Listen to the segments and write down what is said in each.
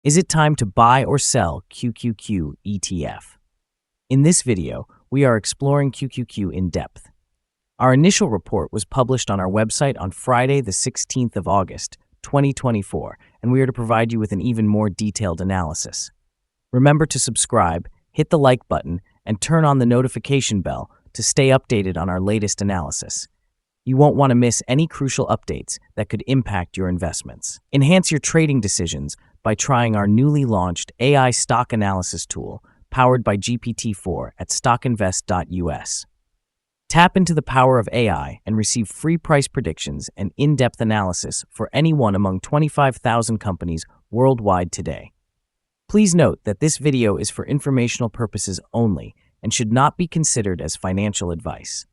Is it time to buy or sell QQQ ETF? In this video, we are exploring QQQ in depth. Our initial report was published on our website on Friday, the 16th of August, 2024, and we are to provide you with an even more detailed analysis. Remember to subscribe, hit the like button, and turn on the notification bell to stay updated on our latest analysis. You won't want to miss any crucial updates that could impact your investments. Enhance your trading decisions by trying our newly launched AI stock analysis tool powered by GPT-4 at StockInvest.us. Tap into the power of AI and receive free price predictions and in-depth analysis for any one among 25,000 companies worldwide today. Please note that this video is for informational purposes only and should not be considered as financial advice.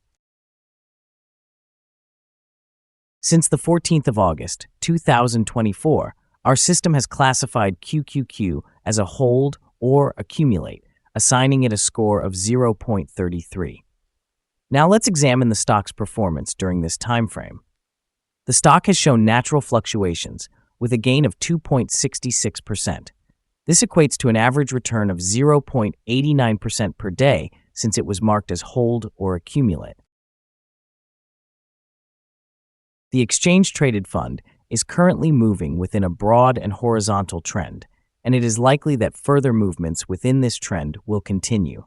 Since the 14th of August, 2024, our system has classified QQQ as a hold or accumulate, assigning it a score of 0.33. Now let's examine the stock's performance during this time frame. The stock has shown natural fluctuations with a gain of 2.66%. This equates to an average return of 0.89% per day since it was marked as hold or accumulate. The exchange-traded fund is currently moving within a broad and horizontal trend, and it is likely that further movements within this trend will continue.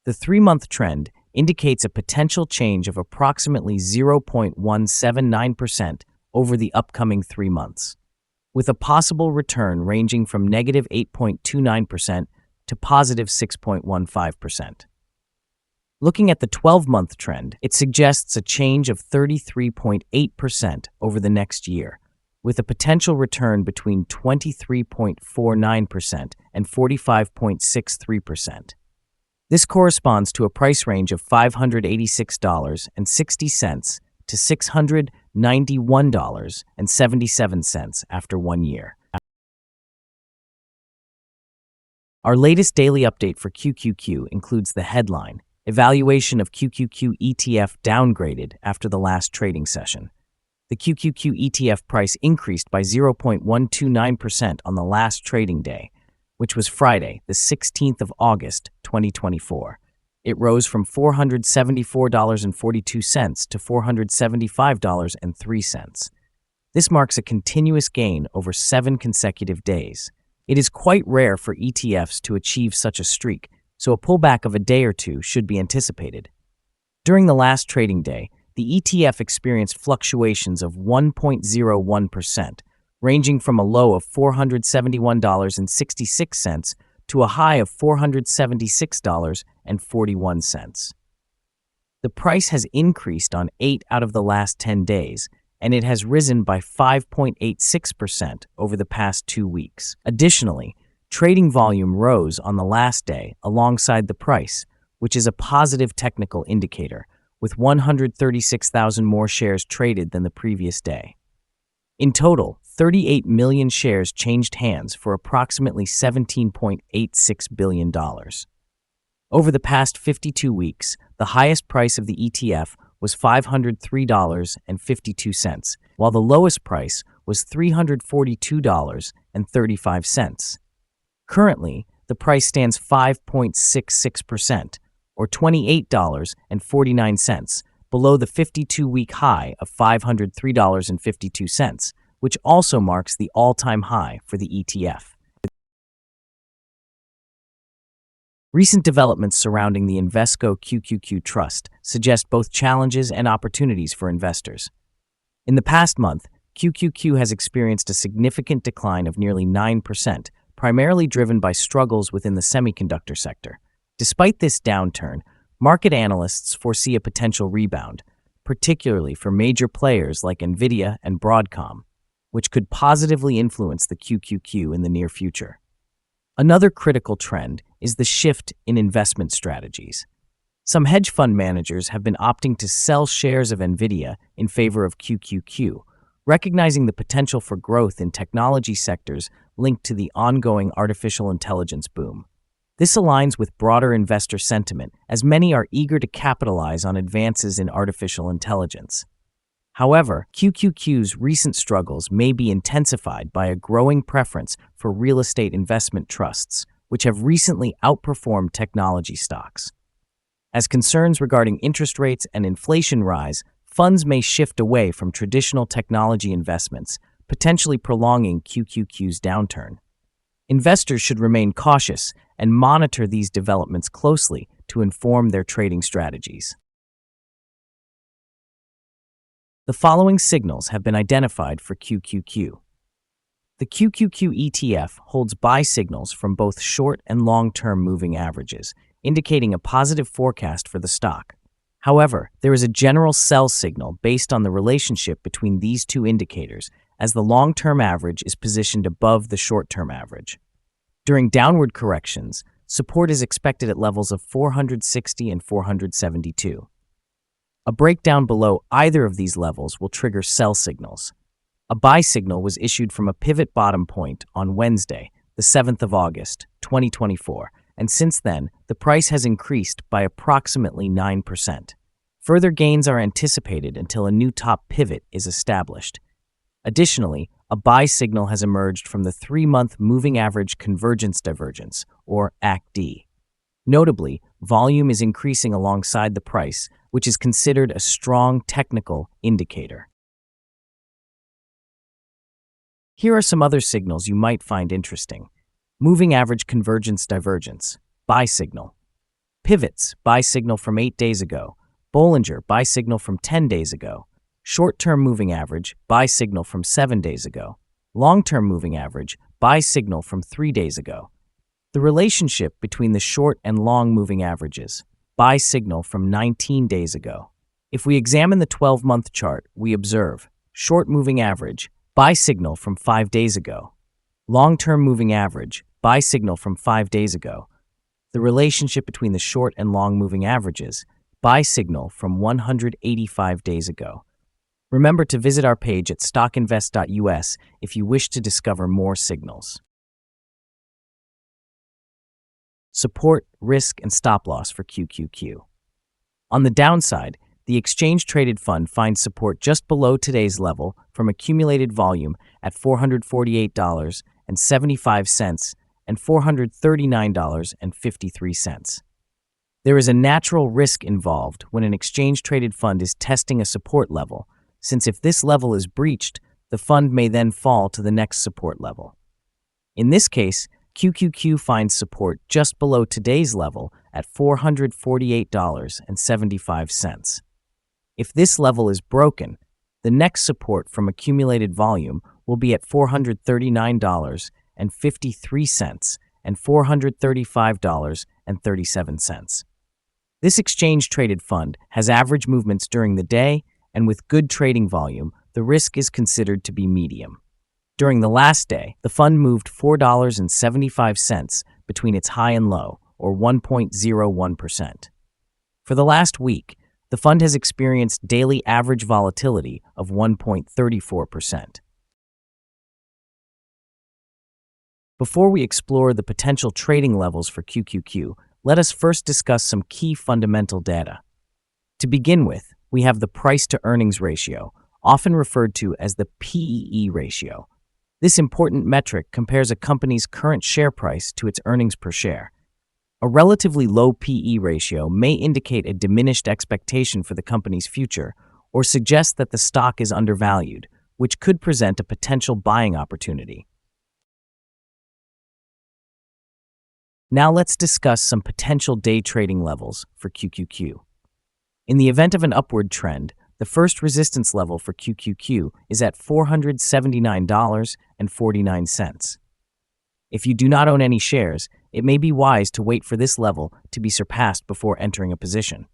The 3-month trend indicates a potential change of approximately 0.179% over the upcoming 3 months, with a possible return ranging from negative 8.29% to positive 6.15%. Looking at the 12-month trend, it suggests a change of 33.8% over the next year, with a potential return between 23.49% and 45.63%. This corresponds to a price range of $586.60 to $691.77 after 1 year. Our latest daily update for QQQ includes the headline, Evaluation of QQQ ETF downgraded after the last trading session. The QQQ ETF price increased by 0.129% on the last trading day, which was Friday, the 16th of August, 2024. It rose from $474.42 to $475.03. This marks a continuous gain over 7 consecutive days. It is quite rare for ETFs to achieve such a streak, so a pullback of a day or two should be anticipated. During the last trading day, the ETF experienced fluctuations of 1.01%, ranging from a low of $471.66 to a high of $476.41. The price has increased on 8 out of the last 10 days, and it has risen by 5.86% over the past 2 weeks. Additionally, trading volume rose on the last day alongside the price, which is a positive technical indicator, with 136,000 more shares traded than the previous day. In total, 38 million shares changed hands for approximately $17.86 billion. Over the past 52 weeks, the highest price of the ETF was $503.52, while the lowest price was $342.35. Currently, the price stands 5.66%, or $28.49, below the 52-week high of $503.52, which also marks the all-time high for the ETF. Recent developments surrounding the Invesco QQQ Trust suggest both challenges and opportunities for investors. In the past month, QQQ has experienced a significant decline of nearly 9%, primarily driven by struggles within the semiconductor sector. Despite this downturn, market analysts foresee a potential rebound, particularly for major players like Nvidia and Broadcom, which could positively influence the QQQ in the near future. Another critical trend is the shift in investment strategies. Some hedge fund managers have been opting to sell shares of Nvidia in favor of QQQ, recognizing the potential for growth in technology sectors linked to the ongoing artificial intelligence boom. This aligns with broader investor sentiment, as many are eager to capitalize on advances in artificial intelligence. However, QQQ's recent struggles may be intensified by a growing preference for real estate investment trusts, which have recently outperformed technology stocks. As concerns regarding interest rates and inflation rise, funds may shift away from traditional technology investments, potentially prolonging QQQ's downturn. Investors should remain cautious and monitor these developments closely to inform their trading strategies. The following signals have been identified for QQQ. The QQQ ETF holds buy signals from both short and long-term moving averages, indicating a positive forecast for the stock. However, there is a general sell signal based on the relationship between these two indicators, as the long-term average is positioned above the short-term average. During downward corrections, support is expected at levels of 460 and 472. A breakdown below either of these levels will trigger sell signals. A buy signal was issued from a pivot bottom point on Wednesday, the 7th of August, 2024, and since then, the price has increased by approximately 9%. Further gains are anticipated until a new top pivot is established. Additionally, a buy signal has emerged from the 3-month moving average convergence divergence, or ACD. Notably, volume is increasing alongside the price, which is considered a strong technical indicator. Here are some other signals you might find interesting. Moving average convergence divergence, buy signal. Pivots, buy signal from 8 days ago. Bollinger, buy signal from 10 days ago. Short-term moving average, buy signal from 7 days ago. Long-term moving average, buy signal from 3 days ago. The relationship between the short and long moving averages, buy signal from 19 days ago. If we examine the 12-month chart, we observe short moving average, buy signal from 5 days ago. Long-term moving average, buy signal from 5 days ago. The relationship between the short and long moving averages, buy signal from 185 days ago. Remember to visit our page at StockInvest.us if you wish to discover more signals. Support, risk, and stop loss for QQQ. On the downside, the exchange-traded fund finds support just below today's level from accumulated volume at $448.75 and $439.53. There is a natural risk involved when an exchange-traded fund is testing a support level, since if this level is breached, the fund may then fall to the next support level. In this case, QQQ finds support just below today's level at $448.75. If this level is broken, the next support from accumulated volume will be at $439.53 and $435.37. This exchange-traded fund has average movements during the day, and with good trading volume, the risk is considered to be medium. During the last day, the fund moved $4.75 between its high and low, or 1.01%. For the last week, the fund has experienced daily average volatility of 1.34%. Before we explore the potential trading levels for QQQ, let us first discuss some key fundamental data. To begin with, we have the price-to-earnings ratio, often referred to as the PEE ratio. This important metric compares a company's current share price to its earnings per share. A relatively low PE ratio may indicate a diminished expectation for the company's future or suggest that the stock is undervalued, which could present a potential buying opportunity. Now let's discuss some potential day trading levels for QQQ. In the event of an upward trend, the first resistance level for QQQ is at $479.49. If you do not own any shares, it may be wise to wait for this level to be surpassed before entering a position.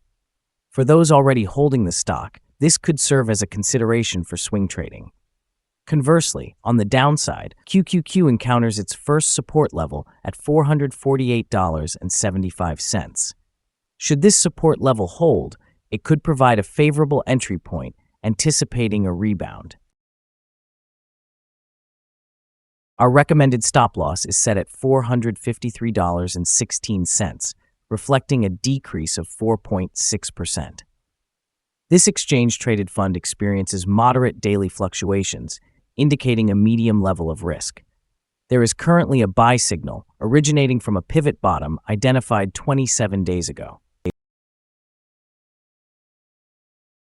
For those already holding the stock, this could serve as a consideration for swing trading. Conversely, on the downside, QQQ encounters its first support level at $448.75. Should this support level hold, it could provide a favorable entry point, anticipating a rebound. Our recommended stop loss is set at $453.16, reflecting a decrease of 4.6%. This exchange-traded fund experiences moderate daily fluctuations, indicating a medium level of risk. There is currently a buy signal originating from a pivot bottom identified 27 days ago.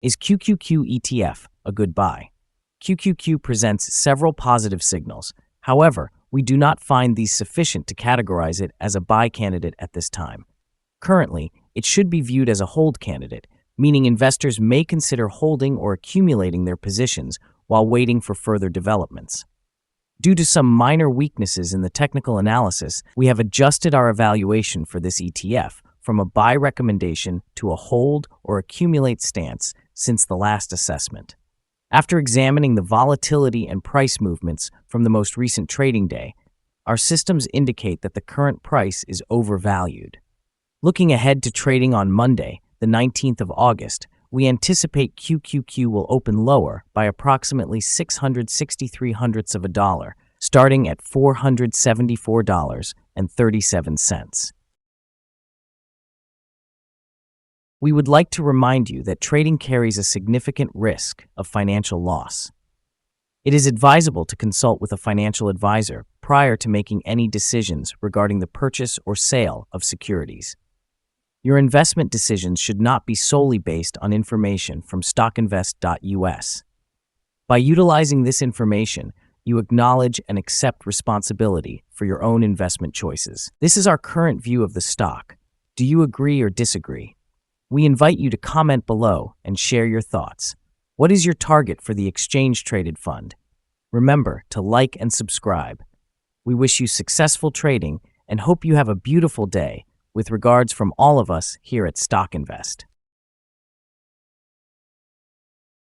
Is QQQ ETF a good buy? QQQ presents several positive signals. However, we do not find these sufficient to categorize it as a buy candidate at this time. Currently, it should be viewed as a hold candidate, meaning investors may consider holding or accumulating their positions while waiting for further developments. Due to some minor weaknesses in the technical analysis, we have adjusted our evaluation for this ETF from a buy recommendation to a hold or accumulate stance since the last assessment. After examining the volatility and price movements from the most recent trading day, our systems indicate that the current price is overvalued. Looking ahead to trading on Monday, the 19th of August, we anticipate QQQ will open lower by approximately 0.663 dollars, starting at $474.37. We would like to remind you that trading carries a significant risk of financial loss. It is advisable to consult with a financial advisor prior to making any decisions regarding the purchase or sale of securities. Your investment decisions should not be solely based on information from StockInvest.us. By utilizing this information, you acknowledge and accept responsibility for your own investment choices. This is our current view of the stock. Do you agree or disagree? We invite you to comment below and share your thoughts. What is your target for the exchange-traded fund? Remember to like and subscribe. We wish you successful trading and hope you have a beautiful day. With regards from all of us here at StockInvest.